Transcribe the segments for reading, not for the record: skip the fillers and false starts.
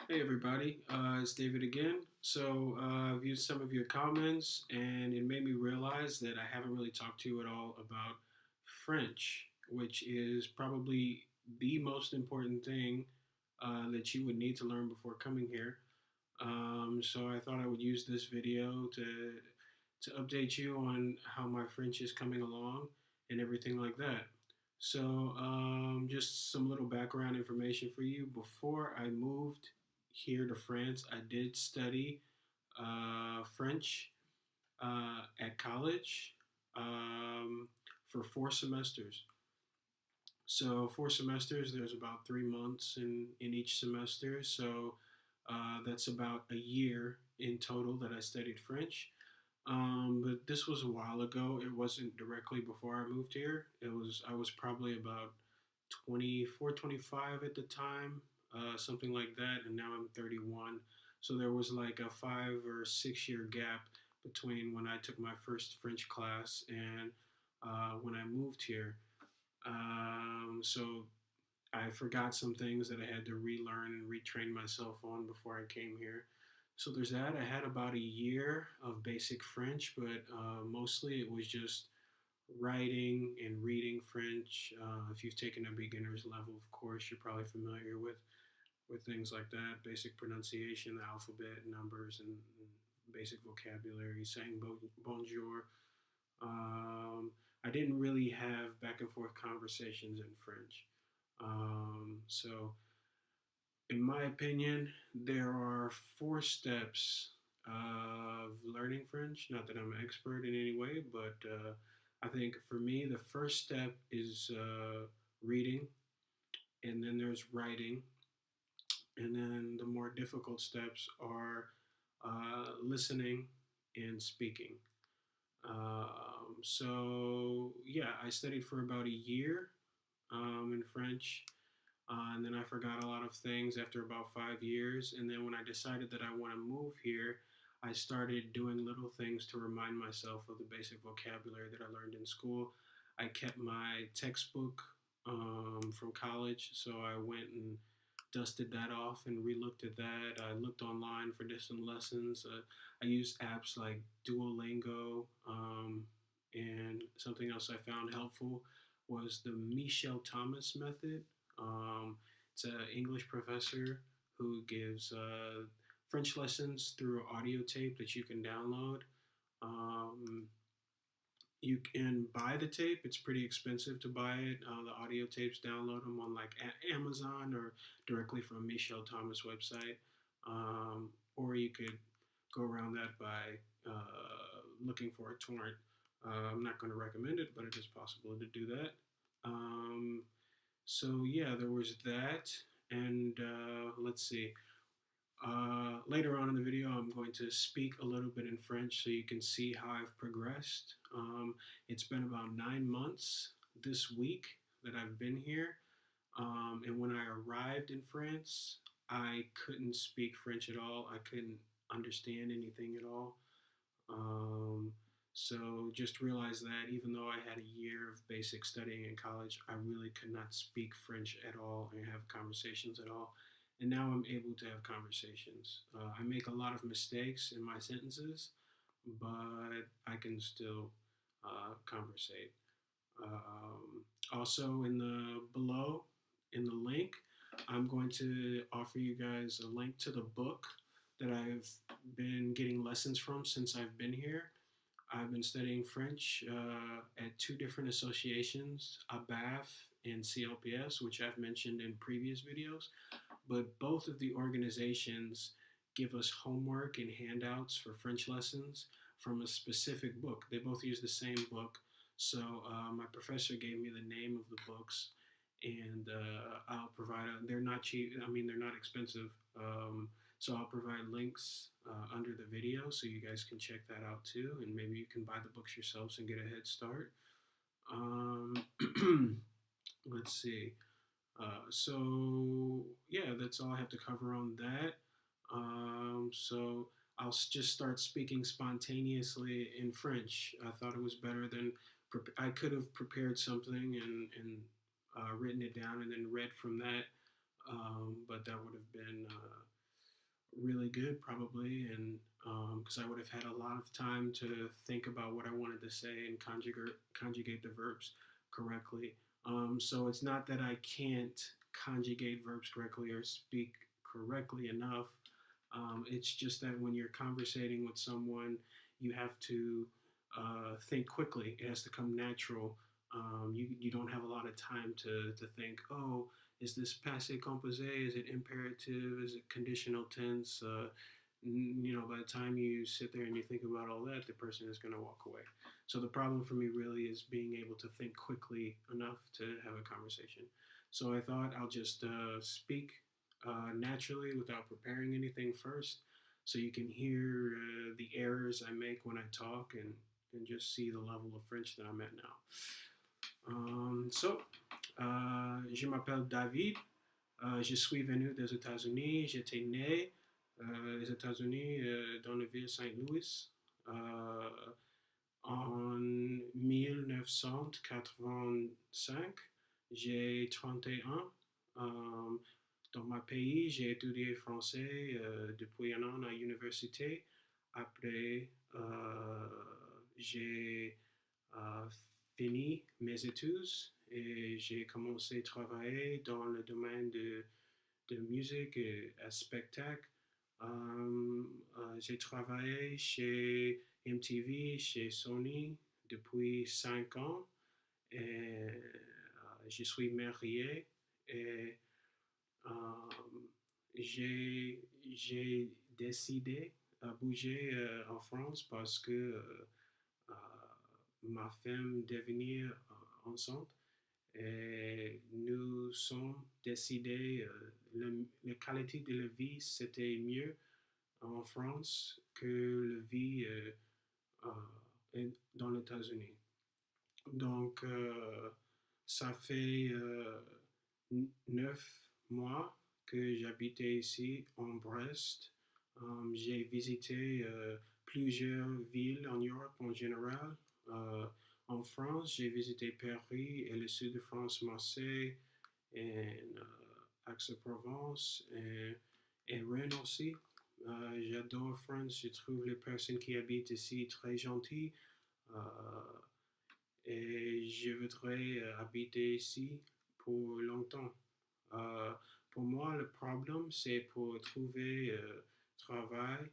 Hey everybody, it's David again. I've used some of your comments and it made me realize that I haven't really talked to you at all about French, which is probably the most important thing that you would need to learn before coming here. So I thought I would use this video to update you on how my French is coming along and everything like that. Just some little background information for you. Before I moved here to France, I did study French at college for 4 semesters. So 4 semesters, there's about 3 months in each semester. That's about a year in total that I studied French. But this was a while ago. It wasn't directly before I moved here. I was probably about 24, 25 at the time, something like that. And now I'm 31. So there was like a 5 or 6 year gap between when I took my first French class and when I moved here. So I forgot some things that I had to relearn and retrain myself on before I came here. So there's that. I had about a year of basic French, but mostly it was just writing and reading French. If you've taken a beginner's level, of course, you're probably familiar with things like that: basic pronunciation, the alphabet, numbers, and basic vocabulary, saying bonjour. Um, I didn't really have back and forth conversations in French. So, in my opinion, there are 4 steps of learning French. Not that I'm an expert in any way, but I think for me, the first step is reading, and then there's writing, and then the more difficult steps are listening and speaking. Yeah, I studied for about a year in French, and then I forgot a lot of things after about 5 years. And then when I decided that I want to move here, I started doing little things to remind myself of the basic vocabulary that I learned in school. I kept my textbook from college, so I went and dusted that off and relooked at that. I looked online for different lessons. I used apps like Duolingo, and something else I found helpful was the Michel Thomas method. It's an English professor who gives French lessons through audio tape that you can download. Um, you can buy the tape. It's pretty expensive to buy it. The audio tapes, download them on like Amazon or directly from Michel Thomas website. Or you could go around that by looking for a torrent. I'm not going to recommend it, but it is possible to do that. Um, yeah, there was that, and let's see. Later on in the video, I'm going to speak a little bit in French so you can see how I've progressed. It's been about 9 months this week that I've been here, and when I arrived in France, I couldn't speak French at all. I couldn't understand anything at all. Um, just realize that even though I had a year of basic studying in college, I really could not speak French at all and have conversations at all. And now I'm able to have conversations. I make a lot of mistakes in my sentences, but I can still conversate. Also, in the below in the link, I'm going to offer you guys a link to the book that I've been getting lessons from since I've been here. I've been studying French at 2 different associations, ABAF and CLPS, which I've mentioned in previous videos. But both of the organizations give us homework and handouts for French lessons from a specific book. They both use the same book. My professor gave me the name of the books, and I'll provide. They're not cheap. I mean, they're not expensive. So I'll provide links under the video so you guys can check that out too, and maybe you can buy the books yourselves and get a head start. Um, let's see. Yeah, that's all I have to cover on that. I'll just start speaking spontaneously in French. I thought it was better than I could have prepared something and written it down and then read from that, but that would have been really good probably, and because I would have had a lot of time to think about what I wanted to say and conjugate the verbs correctly. So it's not that I can't conjugate verbs correctly or speak correctly enough. It's just that when you're conversating with someone, you have to think quickly. It has to come natural. You don't have a lot of time to think, oh, is this passé composé? Is it imperative? Is it conditional tense? By the time you sit there and you think about all that, the person is going to walk away. So the problem for me really is being able to think quickly enough to have a conversation. So I thought I'll just speak naturally without preparing anything first, so you can hear the errors I make when I talk, and just see the level of French that I'm at now. Je m'appelle David. Je suis venu des États-Unis. J'étais né aux États-Unis dans la ville Saint-Louis euh, en 1985. J'ai 31 ans. Dans mon pays, j'ai étudié français depuis un an à l'université. Après, j'ai euh, fini mes études et j'ai commencé à travailler dans le domaine de musique et à spectacle. J'ai travaillé chez MTV, chez Sony depuis 5 ans et je suis marié et euh, j'ai décidé à bouger en France parce que ma femme devenir enceinte et nous sommes décidés, la qualité de la vie c'était mieux en France que la vie dans les États-Unis. Donc, ça fait 9 mois que j'habitais ici en Brest. J'ai visité plusieurs villes en Europe en général. Euh, En France, j'ai visité Paris et le sud de France, Marseille et Aix-en-Provence et Rennes aussi. J'adore France, je trouve les personnes qui habitent ici très gentilles. Euh, et je voudrais habiter ici pour longtemps. Euh, pour moi, le problème, c'est pour trouver travail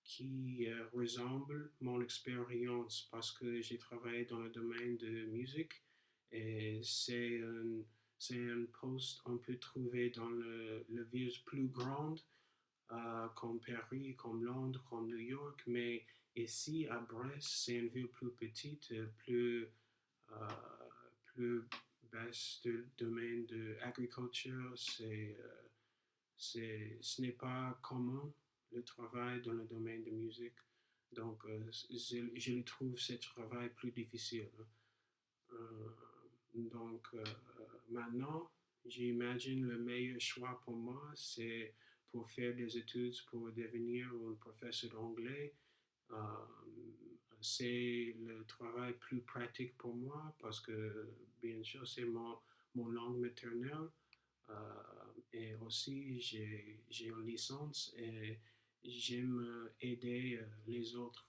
qui ressemble mon expérience parce que j'ai travaillé dans le domaine de musique et c'est un poste qu'on peut trouver dans le ville plus grande comme Paris, comme Londres, comme New York, mais ici à Brest, c'est une ville plus petite, euh, plus basse de domaine de agriculture. Ce n'est pas commun le travail dans le domaine de musique. Donc, je le trouve ce travail plus difficile. Euh, donc, maintenant, j'imagine le meilleur choix pour moi, c'est pour faire des études pour devenir un professeur d'anglais. Euh, c'est le travail plus pratique pour moi parce que, bien sûr, c'est mon langue maternelle. Euh, et aussi, j'ai une licence et j'aime aider les autres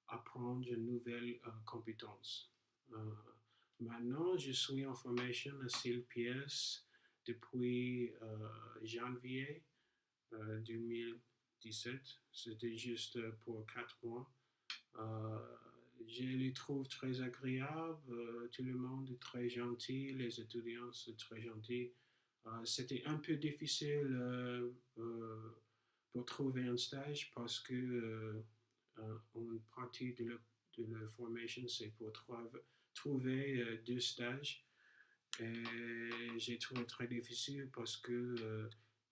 à apprendre de nouvelles compétences. Euh, Maintenant, je suis en formation à CLPS depuis janvier 2017. C'était juste pour 4 mois. Euh, je les trouve très agréables. Tout le monde est très gentil. Les étudiants sont très gentils. C'était un peu difficile pour trouver un stage parce que une partie de la formation, c'est pour trouver 2 stages. Et j'ai trouvé très difficile parce que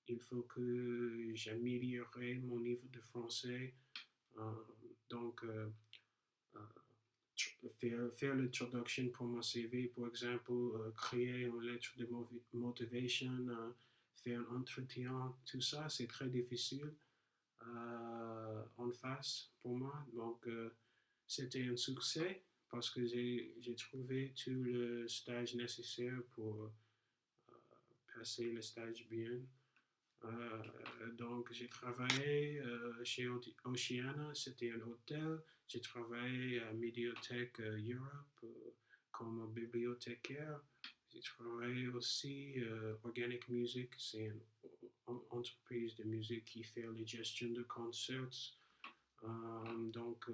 il faut que j'améliore mon niveau de français. Euh, donc, faire l'introduction pour mon CV, par exemple, créer une lettre de motivation, faire un entretien, tout ça, c'est très difficile en face pour moi. Donc, c'était un succès parce que j'ai trouvé tout le stage nécessaire pour passer le stage bien. Donc, j'ai travaillé chez Oceana, c'était un hôtel. J'ai travaillé à Médiothèque Europe comme bibliothécaire. J'ai travaillé aussi Organic Music, c'est une entreprise de musique qui fait la gestion de concerts. Donc,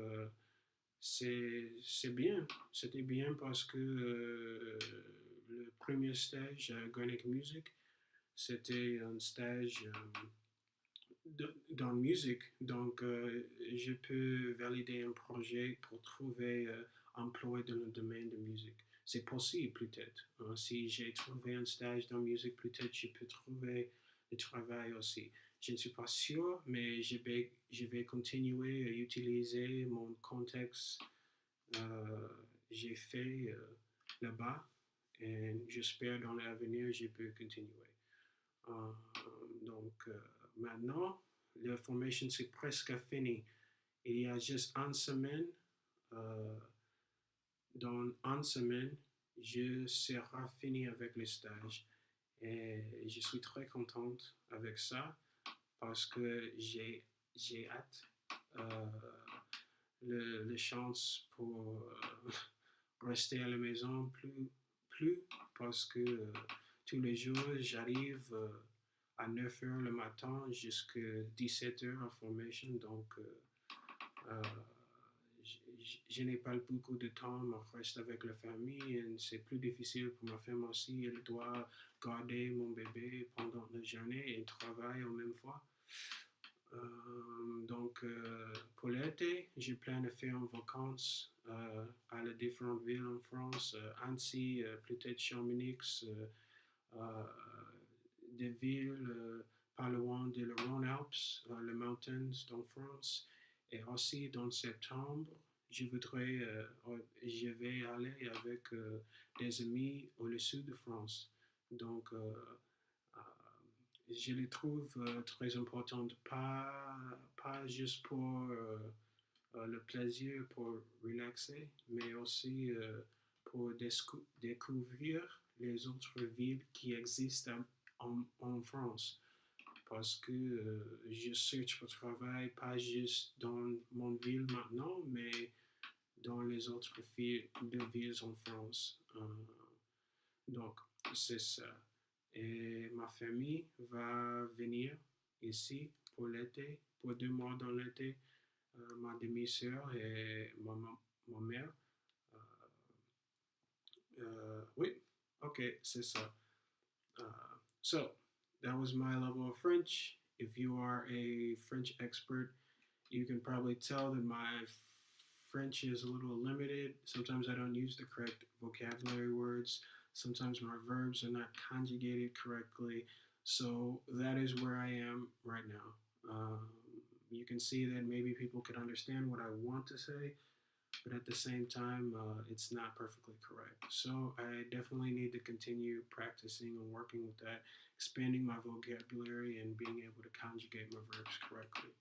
c'est bien. C'était bien parce que le premier stage à Organic Music, c'était un stage dans la musique. Donc, je peux valider un projet pour trouver emploi dans le domaine de musique. C'est possible peut-être. Hein. Si j'ai trouvé un stage dans la musique, peut-être je peux trouver le travail aussi. Je ne suis pas sûr, mais je vais continuer à utiliser mon contexte j'ai fait là-bas et j'espère dans l'avenir je peux continuer. Euh, donc maintenant, la formation c'est presque fini. Il y a juste une semaine. euh, dans une semaine, je serai fini avec le stage. Et je suis très contente avec ça parce que j'ai hâte euh, le chance pour rester à la maison plus parce que tous les jours j'arrive à 9 heures le matin jusqu'à 17 heures en formation. Donc, euh, je n'ai pas beaucoup de temps à rester avec la famille et c'est plus difficile pour ma femme aussi. Elle doit garder mon bébé pendant la journée et travailler en même fois. Donc, pour l'été, je plan de faire en vacances à les différentes villes en France, Annecy, peut-être Chamonix, euh, des villes pas loin de la Rhône-Alpes, les mountains en France. Et aussi, dans septembre, je vais aller avec des amis au sud de France. Donc, je les trouve très importantes, pas juste pour le plaisir, pour relaxer, mais aussi pour découvrir les autres villes qui existent en France. Parce que je cherche pour travail, pas juste dans mon ville maintenant, mais dans les autres villes en France. Donc, c'est ça. Et ma famille va venir ici pour l'été, pour 2 mois dans l'été. Ma demi-sœur et ma mère. Oui, okay, c'est ça. So, that was my level of French. If you are a French expert, you can probably tell that my French is a little limited. Sometimes I don't use the correct vocabulary words. Sometimes my verbs are not conjugated correctly. So that is where I am right now. You can see that maybe people could understand what I want to say, but at the same time, it's not perfectly correct. So I definitely need to continue practicing and working with that, expanding my vocabulary and being able to conjugate my verbs correctly.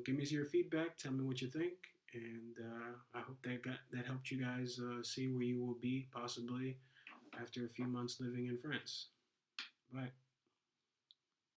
Give me your feedback. Tell me what you think, and I hope that helped you guys see where you will be possibly after a few months living in France. Bye.